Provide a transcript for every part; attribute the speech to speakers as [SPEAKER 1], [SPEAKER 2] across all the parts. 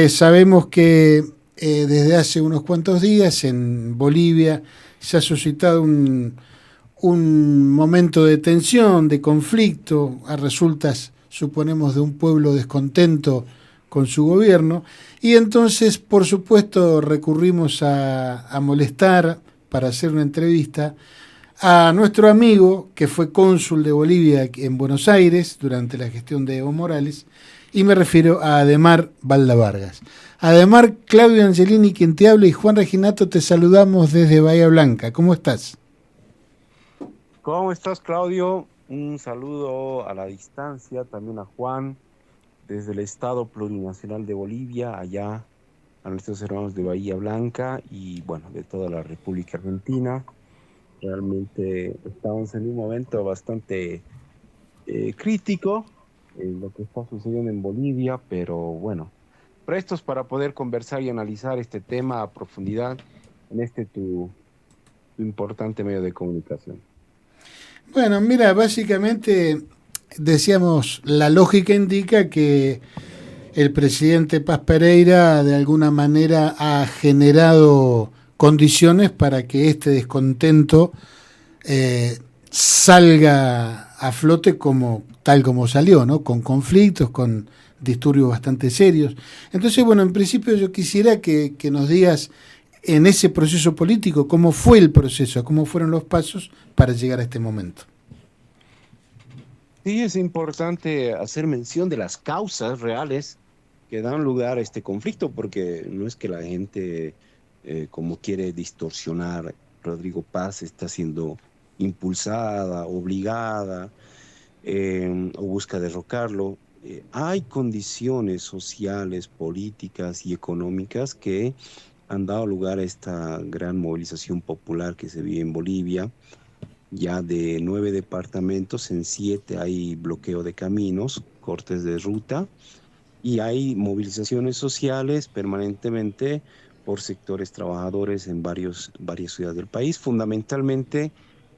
[SPEAKER 1] Sabemos que desde hace unos cuantos días en Bolivia se ha suscitado un momento de tensión, de conflicto, a resultas, suponemos, de un pueblo descontento con su gobierno, y entonces, por supuesto, recurrimos a molestar para hacer una entrevista a nuestro amigo que fue cónsul de Bolivia en Buenos Aires durante la gestión de Evo Morales, y me refiero a Ademar Balda Vargas. Ademar, Claudio Angelini quien te habla y Juan Reginato te saludamos desde Bahía Blanca. ¿Cómo estás?
[SPEAKER 2] ¿Cómo estás, Claudio? Un saludo a la distancia también a Juan, desde el Estado Plurinacional de Bolivia, allá a nuestros hermanos de Bahía Blanca y, bueno, de toda la República Argentina. Realmente estamos en un momento bastante crítico en lo que está sucediendo en Bolivia, pero bueno, prestos para poder conversar y analizar este tema a profundidad en este tu importante medio de comunicación.
[SPEAKER 1] Bueno, mira, básicamente decíamos, la lógica indica que el presidente Paz Pereira de alguna manera ha generado condiciones para que este descontento salga a flote como tal como salió, ¿no? Con conflictos, con disturbios bastante serios. Entonces, bueno, en principio yo quisiera que nos digas en ese proceso político cómo fue el proceso, cómo fueron los pasos para llegar a este momento.
[SPEAKER 2] Sí, es importante hacer mención de las causas reales que dan lugar a este conflicto, porque no es que la gente, como quiere distorsionar, Rodrigo Paz está siendo impulsada, obligada, o busca derrocarlo. Hay condiciones sociales, políticas y económicas que han dado lugar a esta gran movilización popular que se vive en Bolivia. Ya de 9 departamentos, en 7 hay bloqueo de caminos, cortes de ruta y hay movilizaciones sociales permanentemente por sectores trabajadores en varias ciudades del país, fundamentalmente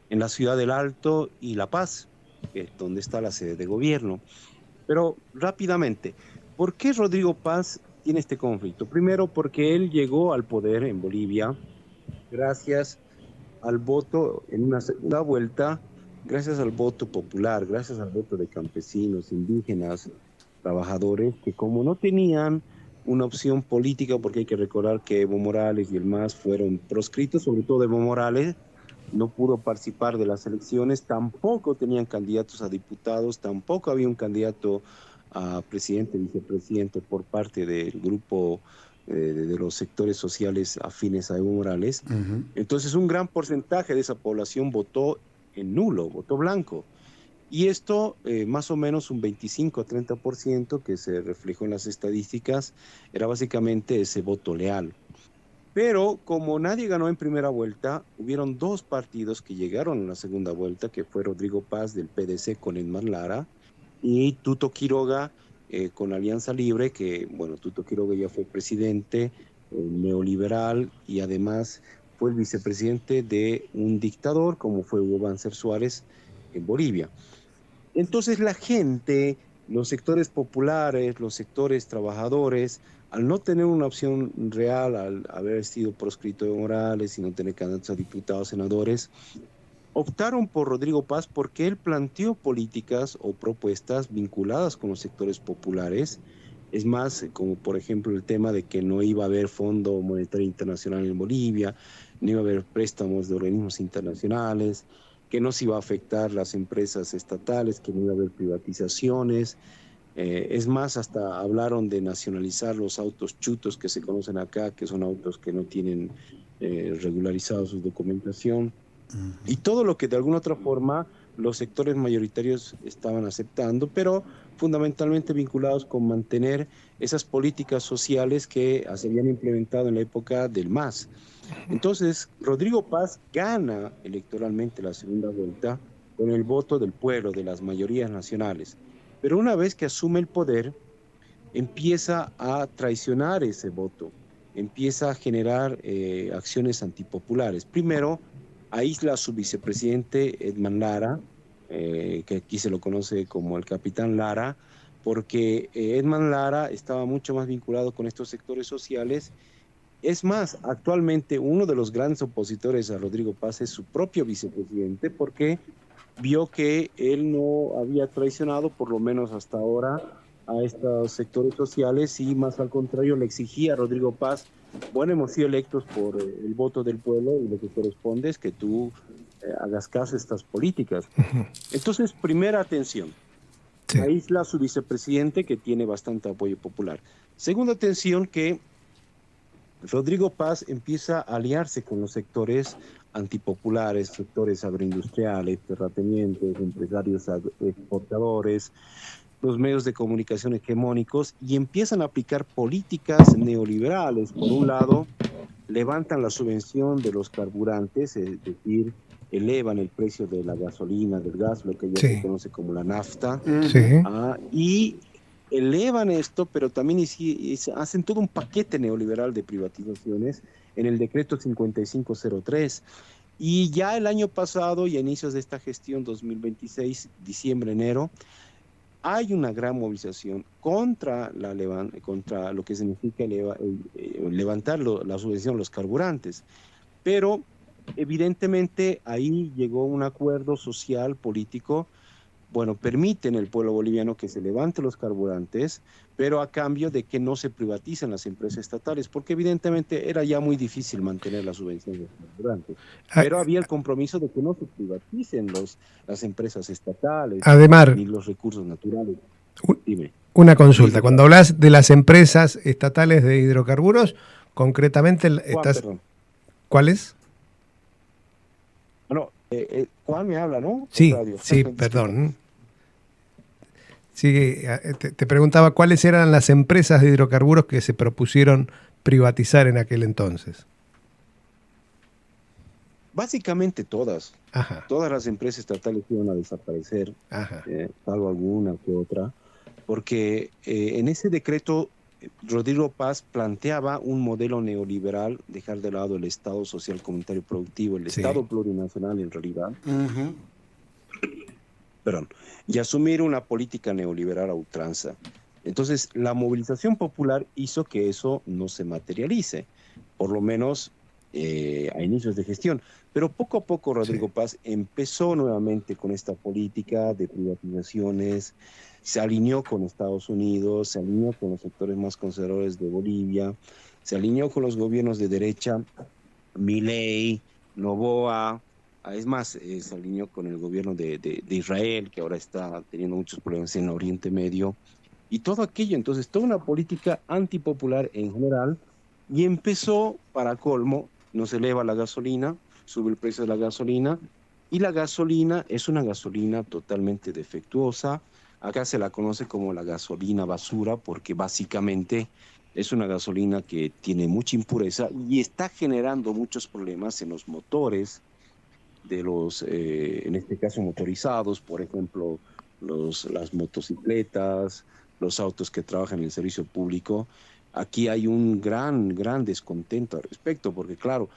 [SPEAKER 2] en la ciudad del Alto y La Paz, que es donde está la sede de gobierno. Pero rápidamente, ¿por qué Rodrigo Paz tiene este conflicto? Primero, porque él llegó al poder en Bolivia gracias al voto en una segunda vuelta, gracias al voto popular, gracias al voto de campesinos, indígenas, trabajadores, que como no tenían una opción política, porque hay que recordar que Evo Morales y el MAS fueron proscritos, sobre todo Evo Morales, no pudo participar de las elecciones, tampoco tenían candidatos a diputados, tampoco había un candidato a presidente, vicepresidente por parte del grupo de los sectores sociales afines a Evo Morales.
[SPEAKER 1] Uh-huh.
[SPEAKER 2] Entonces, un gran porcentaje de esa población votó en nulo, votó blanco. Y esto, más o menos un 25 a 30% que se reflejó en las estadísticas, era básicamente ese voto leal. Pero como nadie ganó en primera vuelta, hubieron dos partidos que llegaron en la segunda vuelta, que fue Rodrigo Paz del PDC con Edmar Lara y Tuto Quiroga con Alianza Libre, que bueno, Tuto Quiroga ya fue presidente neoliberal y además fue el vicepresidente de un dictador como fue Hugo Banzer Suárez en Bolivia. Entonces la gente, los sectores populares, los sectores trabajadores, al no tener una opción real, al haber sido proscrito de Morales y no tener candidatos a diputados, senadores, optaron por Rodrigo Paz porque él planteó políticas o propuestas vinculadas con los sectores populares. Es más, como por ejemplo el tema de que no iba a haber Fondo Monetario Internacional en Bolivia, no iba a haber préstamos de organismos internacionales, que no se iba a afectar las empresas estatales, que no iba a haber privatizaciones. Es más, hasta hablaron de nacionalizar los autos chutos que se conocen acá, que son autos que no tienen regularizado su documentación y todo lo que de alguna otra forma los sectores mayoritarios estaban aceptando, pero fundamentalmente vinculados con mantener esas políticas sociales que se habían implementado en la época del MAS. Entonces, Rodrigo Paz gana electoralmente la segunda vuelta con el voto del pueblo, de las mayorías nacionales. Pero una vez que asume el poder, empieza a traicionar ese voto, empieza a generar acciones antipopulares. Primero, aísla a su vicepresidente Edman Lara, que aquí se lo conoce como el capitán Lara, porque Edman Lara estaba mucho más vinculado con estos sectores sociales. Es más, actualmente uno de los grandes opositores a Rodrigo Paz es su propio vicepresidente, porque vio que él no había traicionado, por lo menos hasta ahora, a estos sectores sociales y más al contrario le exigía a Rodrigo Paz, bueno, hemos sido electos por el voto del pueblo y lo que corresponde es que tú hagas caso a estas políticas. Entonces, primera atención,
[SPEAKER 3] Sí.
[SPEAKER 2] aísla a su vicepresidente que tiene bastante apoyo popular. Segunda atención, que Rodrigo Paz empieza a aliarse con los sectores antipopulares, sectores agroindustriales, terratenientes, empresarios exportadores, los medios de comunicación hegemónicos, y empiezan a aplicar políticas neoliberales. Por un lado, levantan la subvención de los carburantes, es decir, elevan el precio de la gasolina, del gas, lo que ya se conoce como la nafta, y elevan esto, pero también hacen todo un paquete neoliberal de privatizaciones en el decreto 5503. Y ya el año pasado y a inicios de esta gestión 2026, diciembre, enero, hay una gran movilización contra lo que significa levantar la subvención a los carburantes. Pero evidentemente ahí llegó un acuerdo social, político. Bueno, permiten al pueblo boliviano que se levante los carburantes, pero a cambio de que no se privaticen las empresas estatales, porque evidentemente era ya muy difícil mantener la subvención de los carburantes. Pero había el compromiso de que no se privaticen las empresas estatales,
[SPEAKER 3] Ademar,
[SPEAKER 2] ni los recursos naturales. Dime.
[SPEAKER 3] Una consulta. Cuando hablas de las empresas estatales de hidrocarburos, concretamente estás... ¿Cuáles?
[SPEAKER 2] Bueno, Juan me habla, ¿no?
[SPEAKER 3] Sí, sí, perdón. Sí, te preguntaba cuáles eran las empresas de hidrocarburos que se propusieron privatizar en aquel entonces.
[SPEAKER 2] Básicamente todas.
[SPEAKER 3] Ajá.
[SPEAKER 2] Todas las empresas estatales iban a desaparecer, salvo alguna que otra, porque en ese decreto Rodrigo Paz planteaba un modelo neoliberal, dejar de lado el Estado social comunitario productivo, el Estado plurinacional en realidad, y asumir una política neoliberal a ultranza. Entonces, la movilización popular hizo que eso no se materialice, por lo menos a inicios de gestión. Pero poco a poco Rodrigo Paz empezó nuevamente con esta política de privatizaciones, se alineó con Estados Unidos, se alineó con los sectores más conservadores de Bolivia, se alineó con los gobiernos de derecha, Milei, Noboa, es más, se alineó con el gobierno de Israel, que ahora está teniendo muchos problemas en Oriente Medio, y todo aquello. Entonces, toda una política antipopular en general, y empezó, para colmo, nos eleva la gasolina, sube el precio de la gasolina, y la gasolina es una gasolina totalmente defectuosa. Acá se la conoce como la gasolina basura, porque básicamente es una gasolina que tiene mucha impureza y está generando muchos problemas en los motores de los, en este caso motorizados, por ejemplo, las motocicletas, los autos que trabajan en el servicio público. Aquí hay un gran descontento al respecto, porque claro,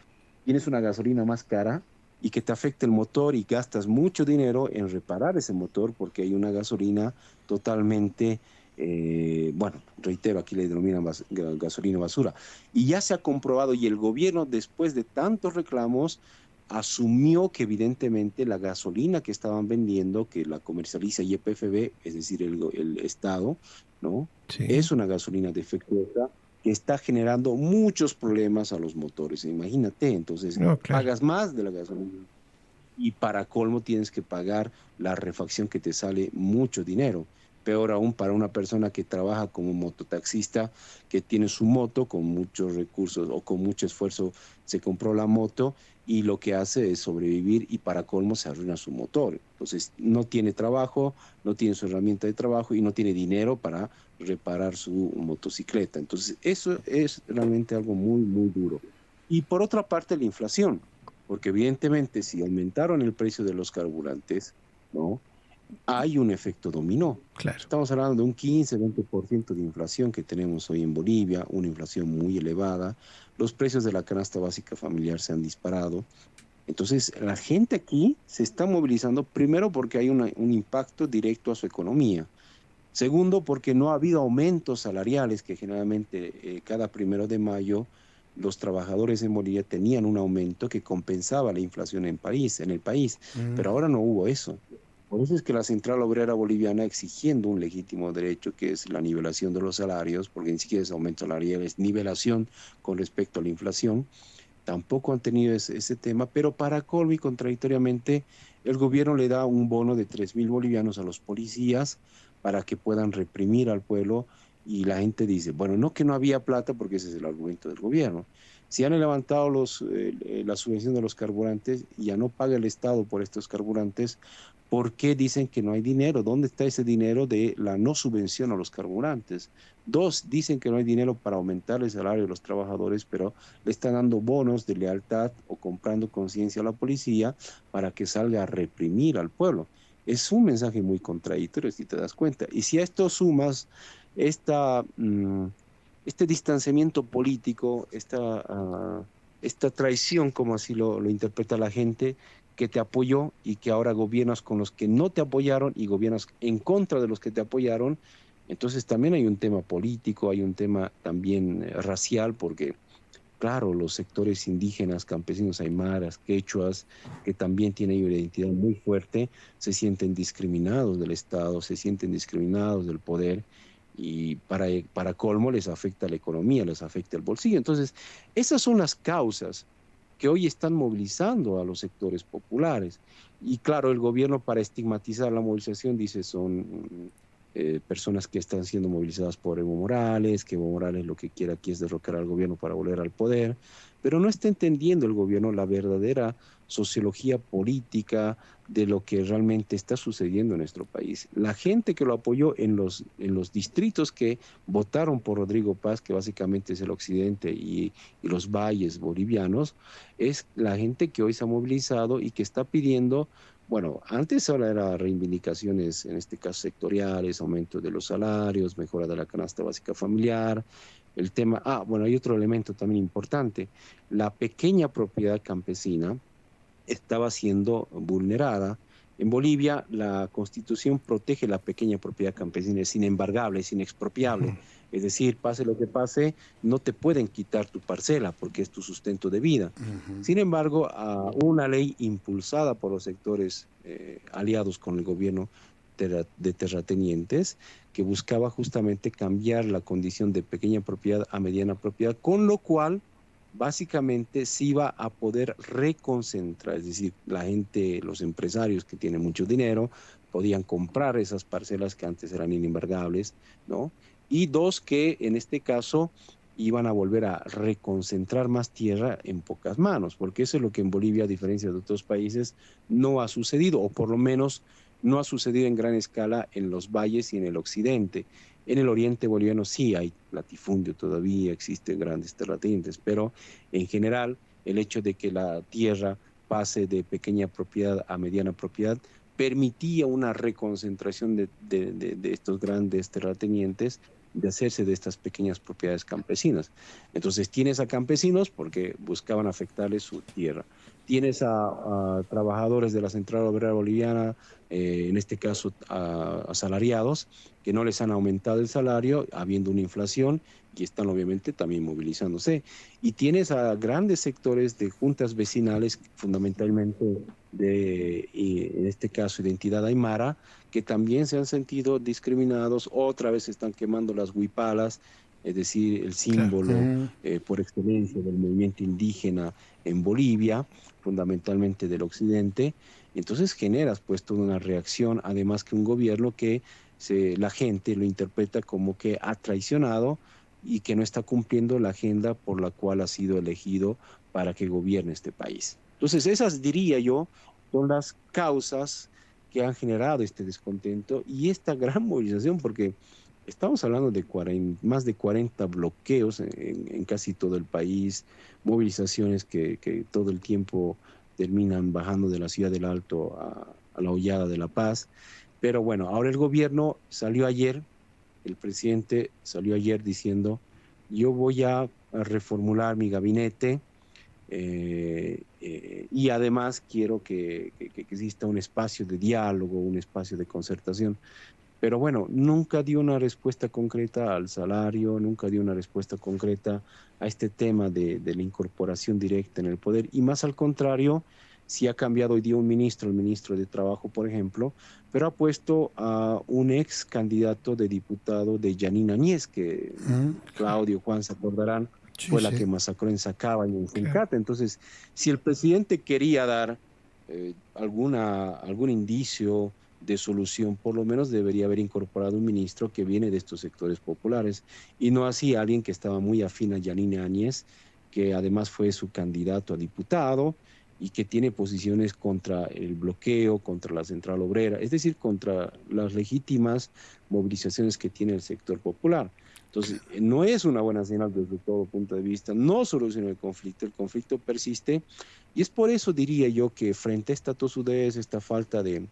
[SPEAKER 2] tienes una gasolina más cara y que te afecta el motor y gastas mucho dinero en reparar ese motor porque hay una gasolina totalmente, bueno, reitero, aquí le denominan gasolina basura. Y ya se ha comprobado, y el gobierno, después de tantos reclamos, asumió que evidentemente la gasolina que estaban vendiendo, que la comercializa YPFB, es decir, el Estado, ¿no? Es una gasolina defectuosa que está generando muchos problemas a los motores. Imagínate, entonces pagas más de la gasolina y para colmo tienes que pagar la refacción que te sale mucho dinero. Peor aún para una persona que trabaja como mototaxista, que tiene su moto con muchos recursos o con mucho esfuerzo, se compró la moto y lo que hace es sobrevivir y para colmo se arruina su motor. Entonces no tiene trabajo, no tiene su herramienta de trabajo y no tiene dinero para reparar su motocicleta. Entonces eso es realmente algo muy duro. Y por otra parte la inflación, porque evidentemente si aumentaron el precio de los carburantes, ¿no?, hay un efecto dominó.
[SPEAKER 3] Claro.
[SPEAKER 2] Estamos hablando de un 15-20% de inflación que tenemos hoy en Bolivia, una inflación muy elevada. Los precios de la canasta básica familiar se han disparado. Entonces, la gente aquí se está movilizando primero porque hay un impacto directo a su economía. Segundo, porque no ha habido aumentos salariales, que generalmente cada 1 de mayo los trabajadores en Bolivia tenían un aumento que compensaba la inflación en el país, pero ahora no hubo eso. Por eso es que la Central Obrera Boliviana, exigiendo un legítimo derecho, que es la nivelación de los salarios, porque ni siquiera es aumento salarial, es nivelación con respecto a la inflación, tampoco han tenido ese tema, pero para colmo y contradictoriamente, el gobierno le da un bono de 3.000 bolivianos a los policías para que puedan reprimir al pueblo, y la gente dice, bueno, no que no había plata, porque ese es el argumento del gobierno. Si han levantado la subvención de los carburantes y ya no paga el Estado por estos carburantes, ¿por qué dicen que no hay dinero? ¿Dónde está ese dinero de la no subvención a los carburantes? Dos, dicen que no hay dinero para aumentar el salario de los trabajadores, pero le están dando bonos de lealtad o comprando conciencia a la policía para que salga a reprimir al pueblo. Es un mensaje muy contradictorio, si te das cuenta. Y si a esto sumas esta, este distanciamiento político, esta traición, como así lo interpreta la gente, que te apoyó y que ahora gobiernas con los que no te apoyaron y gobiernas en contra de los que te apoyaron, entonces también hay un tema político, hay un tema también racial, porque claro, los sectores indígenas, campesinos, aymaras, quechuas, que también tienen una identidad muy fuerte, se sienten discriminados del Estado, se sienten discriminados del poder, y para colmo les afecta la economía, les afecta el bolsillo. Entonces, esas son las causas que hoy están movilizando a los sectores populares. Y claro, el gobierno, para estigmatizar la movilización, dice son personas que están siendo movilizadas por Evo Morales, que Evo Morales lo que quiere aquí es derrocar al gobierno para volver al poder, pero no está entendiendo el gobierno la verdadera sociología política de lo que realmente está sucediendo en nuestro país. La gente que lo apoyó en los distritos que votaron por Rodrigo Paz, que básicamente es el occidente y los valles bolivianos, es la gente que hoy se ha movilizado y que está pidiendo, bueno, antes ahora era reivindicaciones, en este caso sectoriales, aumento de los salarios, mejora de la canasta básica familiar, el tema, bueno, hay otro elemento también importante, la pequeña propiedad campesina estaba siendo vulnerada. En Bolivia, la Constitución protege la pequeña propiedad campesina, es inembargable, es inexpropiable. Es decir, pase lo que pase, no te pueden quitar tu parcela porque es tu sustento de vida. Sin embargo, una ley impulsada por los sectores aliados con el gobierno de terratenientes, que buscaba justamente cambiar la condición de pequeña propiedad a mediana propiedad, con lo cual básicamente se iba a poder reconcentrar, es decir, la gente, los empresarios que tienen mucho dinero, podían comprar esas parcelas que antes eran inembargables, ¿no? Y dos, que en este caso iban a volver a reconcentrar más tierra en pocas manos, porque eso es lo que en Bolivia, a diferencia de otros países, no ha sucedido, o por lo menos no ha sucedido en gran escala en los valles y en el occidente. En el oriente boliviano sí hay latifundio todavía, existen grandes terratenientes, pero en general el hecho de que la tierra pase de pequeña propiedad a mediana propiedad permitía una reconcentración de estos grandes terratenientes, de hacerse de estas pequeñas propiedades campesinas. Entonces tienes a campesinos porque buscaban afectarles su tierra. Tienes a trabajadores de la Central Obrera Boliviana, en este caso a asalariados, que no les han aumentado el salario, habiendo una inflación, y están obviamente también movilizándose. Y tienes a grandes sectores de juntas vecinales, fundamentalmente en este caso, identidad aymara, que también se han sentido discriminados. Otra vez están quemando las huipalas, es decir, el símbolo por excelencia del movimiento indígena en Bolivia, fundamentalmente del occidente. Entonces generas pues toda una reacción, además que un gobierno que la gente lo interpreta como que ha traicionado y que no está cumpliendo la agenda por la cual ha sido elegido para que gobierne este país. Entonces, esas, diría yo, son las causas que han generado este descontento y esta gran movilización, porque estamos hablando de más de 40 bloqueos en casi todo el país, movilizaciones que todo el tiempo terminan bajando de la Ciudad del Alto a la Hollada de La Paz. Pero bueno, ahora el gobierno salió ayer, el presidente salió ayer diciendo, yo voy a reformular mi gabinete, y además quiero que exista un espacio de diálogo, un espacio de concertación. Pero bueno, nunca dio una respuesta concreta al salario, nunca dio una respuesta concreta a este tema de la incorporación directa en el poder. Y más al contrario, sí ha cambiado hoy día un ministro, el ministro de Trabajo, por ejemplo, pero ha puesto a un ex candidato de diputado de Yanine Áñez, que Claudio, Juan, se acordarán,
[SPEAKER 1] Sí,
[SPEAKER 2] fue la
[SPEAKER 1] sí.
[SPEAKER 2] que masacró en Sacaba y en
[SPEAKER 3] Claro.
[SPEAKER 2] Funcata. Entonces, si el presidente quería dar algún indicio de solución, por lo menos debería haber incorporado un ministro que viene de estos sectores populares y no así alguien que estaba muy afín a Yanine Áñez, que además fue su candidato a diputado y que tiene posiciones contra el bloqueo, contra la central obrera, es decir, contra las legítimas movilizaciones que tiene el sector popular. Entonces, no es una buena señal desde todo punto de vista, no soluciona el conflicto persiste y es por eso, diría yo, que frente a esta tosudez, esta falta de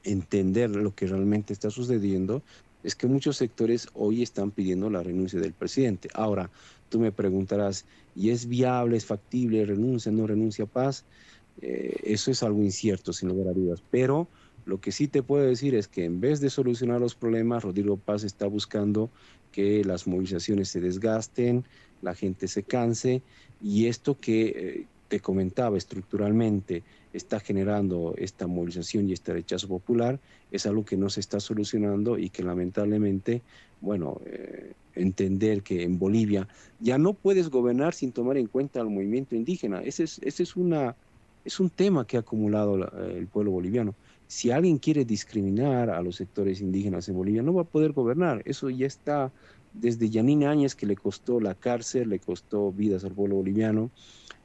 [SPEAKER 2] entender lo que realmente está sucediendo, es que muchos sectores hoy están pidiendo la renuncia del presidente. Ahora, tú me preguntarás, ¿y es viable, es factible, renuncia, no renuncia Paz? Eso es algo incierto, sin lugar a dudas. Pero lo que sí te puedo decir es que en vez de solucionar los problemas, Rodrigo Paz está buscando que las movilizaciones se desgasten, la gente se canse, y esto que te comentaba estructuralmente está generando esta movilización y este rechazo popular, es algo que no se está solucionando y que lamentablemente, bueno, entender que en Bolivia ya no puedes gobernar sin tomar en cuenta al movimiento indígena. Ese es un tema que ha acumulado el pueblo boliviano. Si alguien quiere discriminar a los sectores indígenas en Bolivia, no va a poder gobernar. Eso ya está desde Yanine Áñez, que le costó la cárcel, le costó vidas al pueblo boliviano,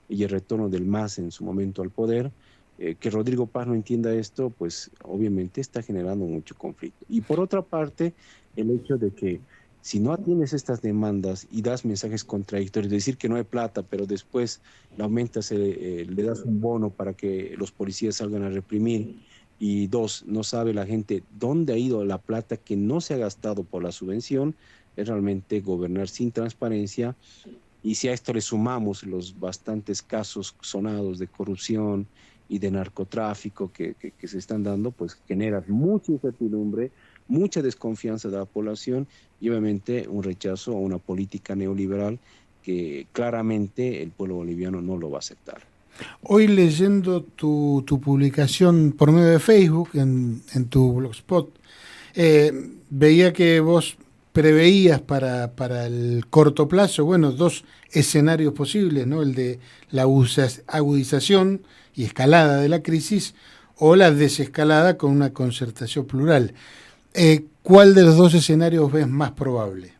[SPEAKER 2] y el retorno del MAS en su momento al poder. Que Rodrigo Paz no entienda esto, pues obviamente está generando mucho conflicto. Y por otra parte, el hecho de que si no atiendes estas demandas y das mensajes contradictorios, decir que no hay plata, pero después le aumentas, le das un bono para que los policías salgan a reprimir, y dos, no sabe la gente dónde ha ido la plata que no se ha gastado por la subvención, es realmente gobernar sin transparencia. Y si a esto le sumamos los bastantes casos sonados de corrupción y de narcotráfico que se están dando, pues genera mucha incertidumbre, mucha desconfianza de la población y obviamente un rechazo a una política neoliberal que claramente el pueblo boliviano no lo va a aceptar.
[SPEAKER 1] Hoy leyendo tu publicación por medio de Facebook en tu blogspot, veía que vos preveías para el corto plazo, bueno, dos escenarios posibles, ¿no? El de la agudización y escalada de la crisis o la desescalada con una concertación plural. ¿Cuál de los dos escenarios ves más probable?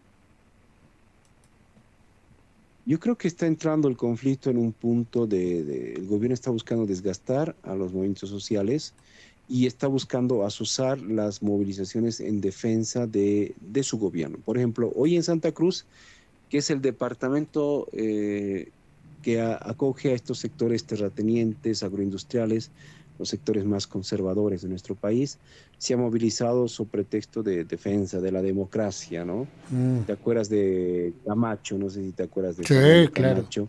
[SPEAKER 2] Yo creo que está entrando el conflicto en un punto el gobierno está buscando desgastar a los movimientos sociales y está buscando azuzar las movilizaciones en defensa de su gobierno. Por ejemplo, hoy en Santa Cruz, que es el departamento que acoge a estos sectores terratenientes, agroindustriales, los sectores más conservadores de nuestro país, se ha movilizado sobre pretexto de defensa de la democracia, ¿no? ¿Te acuerdas de Camacho? No sé si te acuerdas de
[SPEAKER 1] Sí,
[SPEAKER 2] Fernando
[SPEAKER 1] claro.
[SPEAKER 2] Camacho,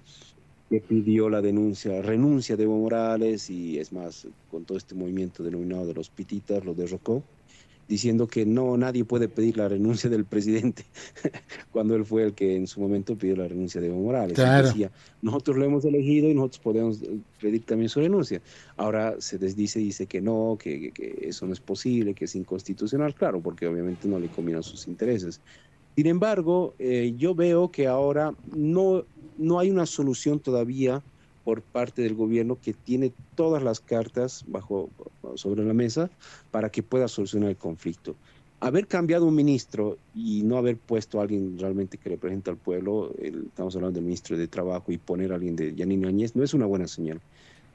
[SPEAKER 2] que pidió la renuncia de Evo Morales, y es más, con todo este movimiento denominado de los pititas, lo derrocó, diciendo que no, nadie puede pedir la renuncia del presidente, cuando él fue el que en su momento pidió la renuncia de Evo Morales. Él
[SPEAKER 1] Claro.
[SPEAKER 2] decía, nosotros lo hemos elegido y nosotros podemos pedir también su renuncia. Ahora se desdice, dice que no, que eso no es posible, que es inconstitucional, claro, porque obviamente no le combinan sus intereses. Sin embargo, yo veo que ahora no hay una solución todavía por parte del gobierno que tiene todas las cartas sobre la mesa para que pueda solucionar el conflicto. Haber cambiado un ministro y no haber puesto a alguien realmente que represente al pueblo, estamos hablando del ministro de Trabajo, y poner a alguien de Yanine Áñez, no es una buena señal.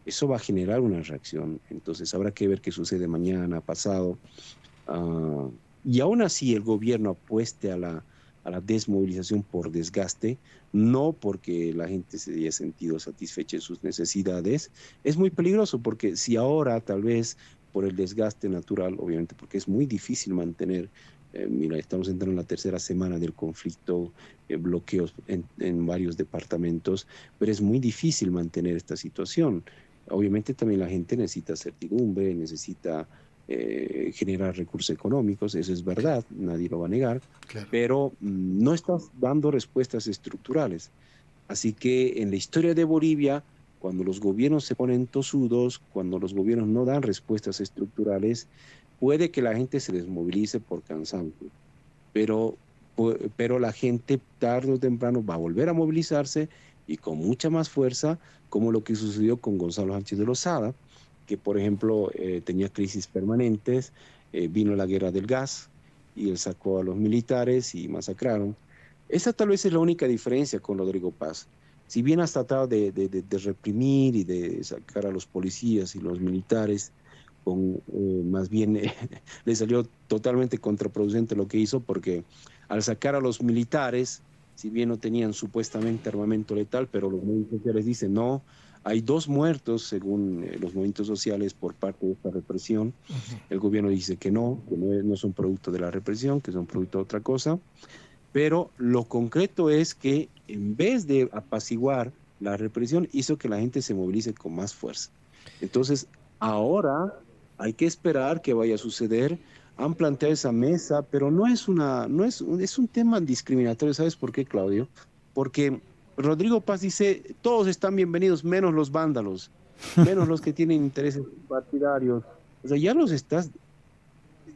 [SPEAKER 2] Eso va a generar una reacción. Entonces habrá que ver qué sucede mañana, pasado. Uh, y aún así el gobierno apueste a la desmovilización por desgaste, no porque la gente se haya sentido satisfecha en sus necesidades, es muy peligroso, porque si ahora tal vez por el desgaste natural, obviamente porque es muy difícil mantener, mira, estamos entrando en la tercera semana del conflicto, bloqueos en varios departamentos, pero es muy difícil mantener esta situación. Obviamente también la gente necesita certidumbre, necesita generar recursos económicos, eso es verdad, nadie lo va a negar,
[SPEAKER 1] Claro.
[SPEAKER 2] pero no estás dando respuestas estructurales. Así que en la historia de Bolivia, cuando los gobiernos se ponen tosudos, cuando los gobiernos no dan respuestas estructurales, puede que la gente se desmovilice por cansancio, pero, pero la gente tarde o temprano va a volver a movilizarse y con mucha más fuerza, como lo que sucedió con Gonzalo Sánchez de Lozada, que por ejemplo tenía crisis permanentes, vino la guerra del gas y él sacó a los militares y masacraron. Esa tal vez es la única diferencia con Rodrigo Paz. Si bien has tratado de reprimir y de sacar a los policías y los militares, con, más bien le salió totalmente contraproducente lo que hizo, porque al sacar a los militares, si bien no tenían supuestamente armamento letal, pero los movimientos sociales dicen no, hay 2 muertos según los movimientos sociales por parte de esta represión. El gobierno dice que no no son producto de la represión, que son producto de otra cosa. Pero lo concreto es que en vez de apaciguar la represión, hizo que la gente se movilice con más fuerza. Entonces, ahora hay que esperar que vaya a suceder. Han planteado esa mesa, pero no es es un tema discriminatorio. ¿Sabes por qué, Claudio? Porque Rodrigo Paz dice, todos están bienvenidos, menos los vándalos, menos los que tienen intereses partidarios. O sea, ya los estás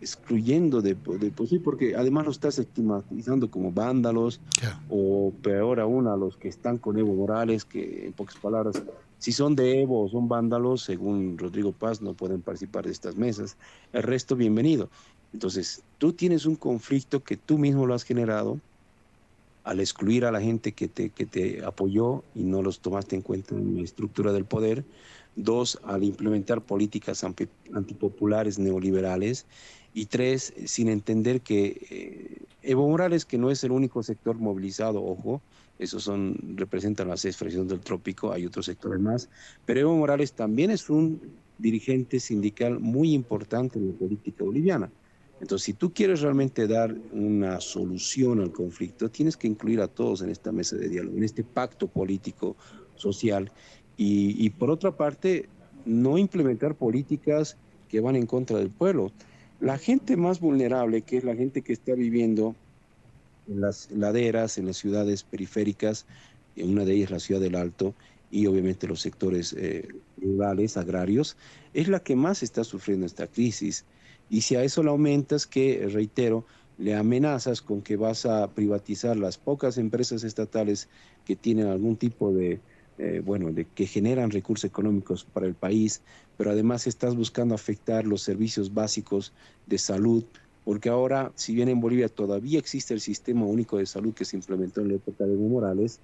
[SPEAKER 2] excluyendo sí, porque además lo estás estigmatizando como vándalos,
[SPEAKER 1] Claro.
[SPEAKER 2] o peor aún a los que están con Evo Morales, que en pocas palabras, si son de Evo o son vándalos, según Rodrigo Paz, no pueden participar de estas mesas. El resto, bienvenido. Entonces, tú tienes un conflicto que tú mismo lo has generado al excluir a la gente que te apoyó y no los tomaste en cuenta en la estructura del poder. 2, al implementar políticas antipopulares neoliberales. Y 3, sin entender que Evo Morales, que no es el único sector movilizado, ojo, esos representan las expresiones del trópico, hay otros sectores más, pero Evo Morales también es un dirigente sindical muy importante en la política boliviana. Entonces, si tú quieres realmente dar una solución al conflicto, tienes que incluir a todos en esta mesa de diálogo, en este pacto político, social, y por otra parte, no implementar políticas que van en contra del pueblo. La gente más vulnerable, que es la gente que está viviendo en las laderas, en las ciudades periféricas, una de ellas la ciudad del Alto, y obviamente los sectores rurales, agrarios, es la que más está sufriendo esta crisis. Y si a eso le aumentas que, reitero, le amenazas con que vas a privatizar las pocas empresas estatales que tienen algún tipo de que generan recursos económicos para el país, pero además estás buscando afectar los servicios básicos de salud, porque ahora, si bien en Bolivia todavía existe el sistema único de salud que se implementó en la época de Evo Morales,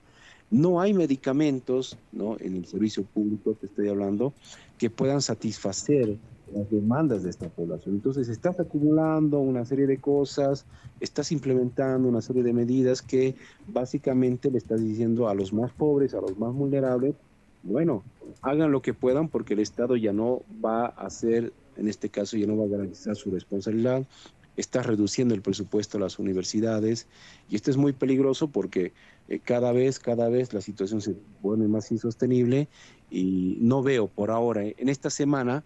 [SPEAKER 2] no hay medicamentos, ¿no?, en el servicio público que estoy hablando, que puedan satisfacer las demandas de esta población. Entonces estás acumulando una serie de cosas, estás implementando una serie de medidas que básicamente le estás diciendo a los más pobres, a los más vulnerables, bueno, hagan lo que puedan porque el Estado ya no va a hacer, en este caso ya no va a garantizar su responsabilidad. Estás reduciendo el presupuesto a las universidades y esto es muy peligroso porque cada vez la situación se pone más insostenible y no veo por ahora, en esta semana,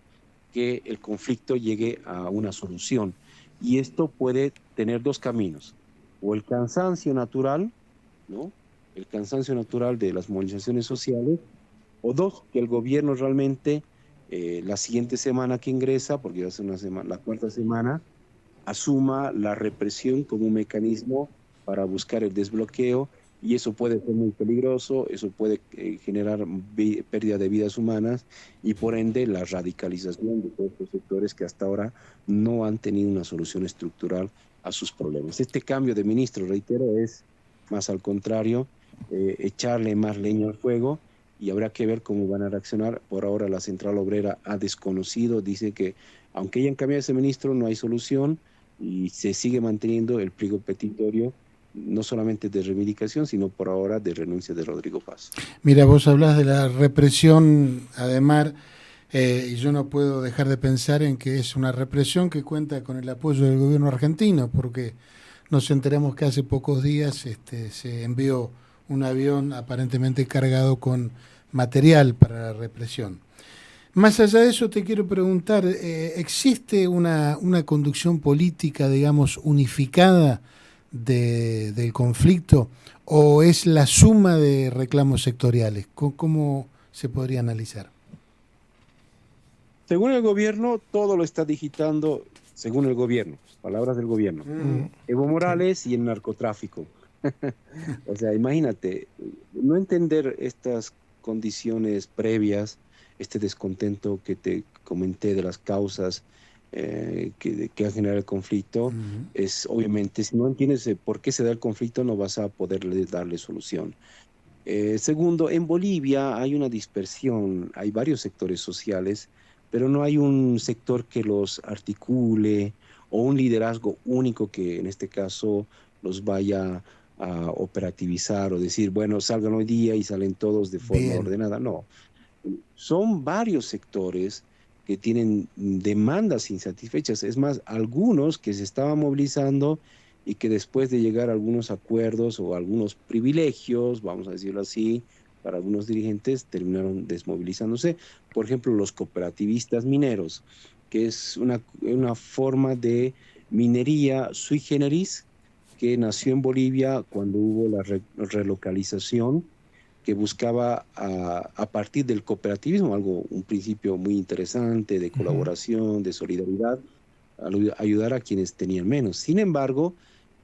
[SPEAKER 2] que el conflicto llegue a una solución. Y esto puede tener 2 caminos, o el cansancio natural, ¿no?, el cansancio natural de las movilizaciones sociales, o 2, que el gobierno realmente la siguiente semana que ingresa, porque va a ser la 4ª semana, asuma la represión como un mecanismo para buscar el desbloqueo, y eso puede ser muy peligroso, eso puede generar pérdida de vidas humanas y por ende la radicalización de todos los sectores que hasta ahora no han tenido una solución estructural a sus problemas. Este cambio de ministro, reitero, es más al contrario, echarle más leña al fuego, y habrá que ver cómo van a reaccionar. Por ahora la Central Obrera ha desconocido, dice que aunque hayan cambiado ese ministro no hay solución y se sigue manteniendo el pliego petitorio, no solamente de reivindicación, sino por ahora de renuncia de Rodrigo Paz.
[SPEAKER 1] Mira, vos hablás de la represión, además, y yo no puedo dejar de pensar en que es una represión que cuenta con el apoyo del gobierno argentino, porque nos enteramos que hace pocos días se envió un avión aparentemente cargado con material para la represión. Más allá de eso, te quiero preguntar, ¿existe una conducción política, digamos, unificada del conflicto o es la suma de reclamos sectoriales? ¿Cómo se podría analizar?
[SPEAKER 2] Según el gobierno, todo lo está digitando, según el gobierno, palabras del gobierno. Evo
[SPEAKER 3] Sí.
[SPEAKER 2] Morales y el narcotráfico. O sea, imagínate, no entender estas condiciones previas, este descontento que te comenté de las causas que han generado el conflicto,
[SPEAKER 1] Ujú.
[SPEAKER 2] es obviamente, si no entiendes por qué se da el conflicto, no vas a poderle darle solución. Segundo, en Bolivia hay una dispersión, hay varios sectores sociales, pero no hay un sector que los articule o un liderazgo único que en este caso los vaya a operativizar o decir, bueno, salgan hoy día y salen todos de forma
[SPEAKER 1] Bien,
[SPEAKER 2] ordenada. No, son varios sectores que tienen demandas insatisfechas. Es más, algunos que se estaban movilizando y que después de llegar a algunos acuerdos o algunos privilegios, vamos a decirlo así, para algunos dirigentes terminaron desmovilizándose. Por ejemplo, los cooperativistas mineros, que es una forma de minería sui generis que nació en Bolivia cuando hubo la relocalización que buscaba a partir del cooperativismo, un principio muy interesante de
[SPEAKER 3] Ujú.
[SPEAKER 2] colaboración, de solidaridad, ayudar a quienes tenían menos. Sin embargo,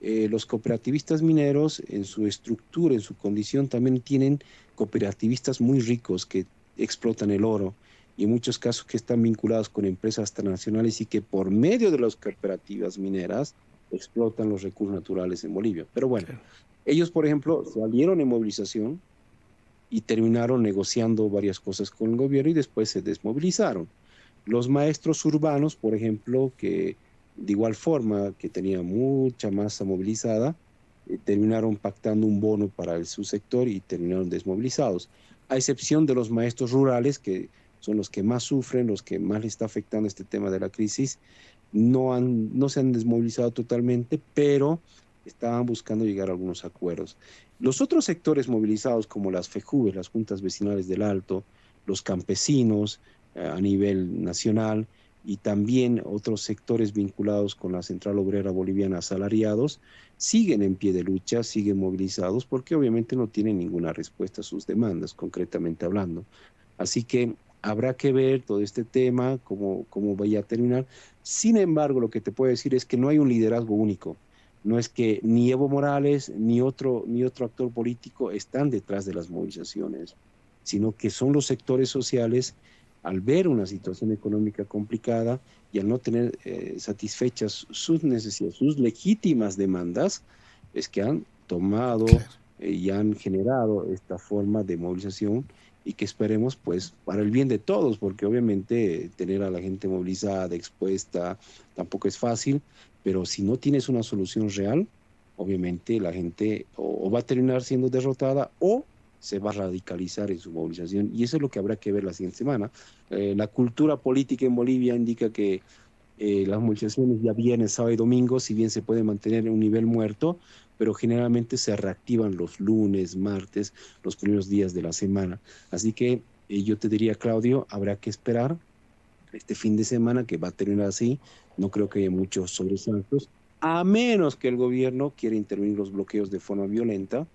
[SPEAKER 2] los cooperativistas mineros en su estructura, en su condición, también tienen cooperativistas muy ricos que explotan el oro y en muchos casos que están vinculados con empresas transnacionales y que por medio de las cooperativas mineras explotan los recursos naturales en Bolivia. Pero bueno,
[SPEAKER 3] Claro.
[SPEAKER 2] ellos, por ejemplo, salieron en movilización y terminaron negociando varias cosas con el gobierno y después se desmovilizaron. Los maestros urbanos, por ejemplo, que de igual forma que tenían mucha masa movilizada, terminaron pactando un bono para su sector y terminaron desmovilizados, a excepción de los maestros rurales, que son los que más sufren, los que más les está afectando este tema de la crisis, no se han desmovilizado totalmente, pero estaban buscando llegar a algunos acuerdos. Los otros sectores movilizados, como las FEJUVES, las juntas vecinales del Alto, los campesinos a nivel nacional y también otros sectores vinculados con la Central Obrera Boliviana asalariados, siguen en pie de lucha, siguen movilizados porque obviamente no tienen ninguna respuesta a sus demandas, concretamente hablando. Así que habrá que ver todo este tema, cómo vaya a terminar. Sin embargo, lo que te puedo decir es que no hay un liderazgo único. No es que ni Evo Morales ni otro actor político están detrás de las movilizaciones, sino que son los sectores sociales, al ver una situación económica complicada y al no tener satisfechas sus necesidades, sus legítimas demandas, es que han tomado
[SPEAKER 1] claro.
[SPEAKER 2] y han generado esta forma de movilización y que esperemos, pues, para el bien de todos, porque obviamente tener a la gente movilizada, expuesta, tampoco es fácil, pero si no tienes una solución real, obviamente la gente o va a terminar siendo derrotada o se va a radicalizar en su movilización. Y eso es lo que habrá que ver la siguiente semana. La cultura política en Bolivia indica que las movilizaciones ya viernes, sábado y domingo, si bien se puede mantener en un nivel muerto, pero generalmente se reactivan los lunes, martes, los primeros días de la semana. Así que yo te diría, Claudio, habrá que esperar este fin de semana que va a terminar así. No creo que haya muchos sobresaltos, a menos que el gobierno quiera intervenir los bloqueos de forma violenta.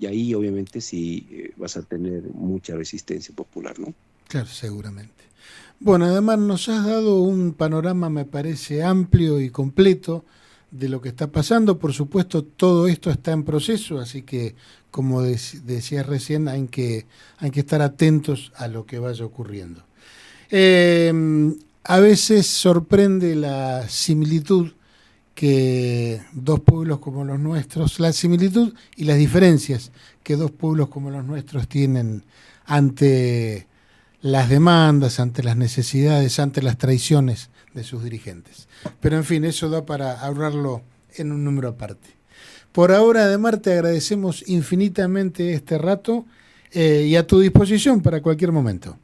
[SPEAKER 2] Y ahí obviamente sí vas a tener mucha resistencia popular, ¿no?
[SPEAKER 1] Claro, seguramente. Bueno, además nos has dado un panorama, me parece, amplio y completo de lo que está pasando. Por supuesto, todo esto está en proceso, así que, como decías recién, hay que estar atentos a lo que vaya ocurriendo. Eh, a veces sorprende la similitud que dos pueblos como los nuestros, la similitud y las diferencias que dos pueblos como los nuestros tienen ante las demandas, ante las necesidades, ante las traiciones de sus dirigentes. Pero en fin, eso da para hablarlo en un número aparte. Por ahora, Ademar, te agradecemos infinitamente este rato y a tu disposición para cualquier momento.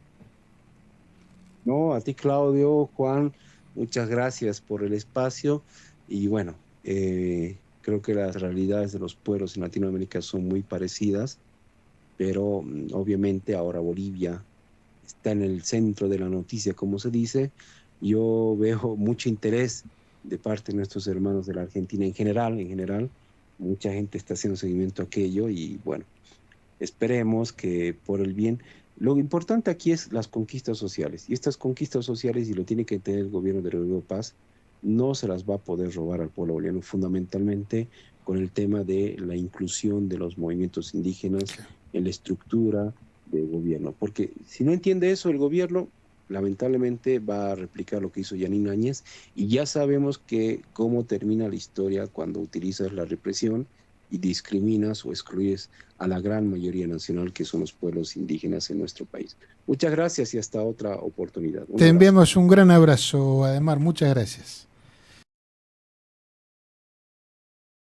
[SPEAKER 2] No, a ti, Claudio, Juan, muchas gracias por el espacio. Y bueno, creo que las realidades de los pueblos en Latinoamérica son muy parecidas, pero obviamente ahora Bolivia está en el centro de la noticia, como se dice. Yo veo mucho interés de parte de nuestros hermanos de la Argentina en general, mucha gente está haciendo seguimiento a aquello y bueno, esperemos que por el bien, lo importante aquí es las conquistas sociales, y estas conquistas sociales, y lo tiene que tener el gobierno de Rodrigo Paz, no se las va a poder robar al pueblo boliviano, fundamentalmente con el tema de la inclusión de los movimientos indígenas en la estructura de gobierno, porque si no entiende eso el gobierno, lamentablemente va a replicar lo que hizo Yanín Áñez, y ya sabemos que cómo termina la historia cuando utilizas la represión y discriminas o excluyes a la gran mayoría nacional que son los pueblos indígenas en nuestro país. Muchas gracias y hasta otra oportunidad.
[SPEAKER 1] Te enviamos un gran abrazo, Ademar. Muchas gracias.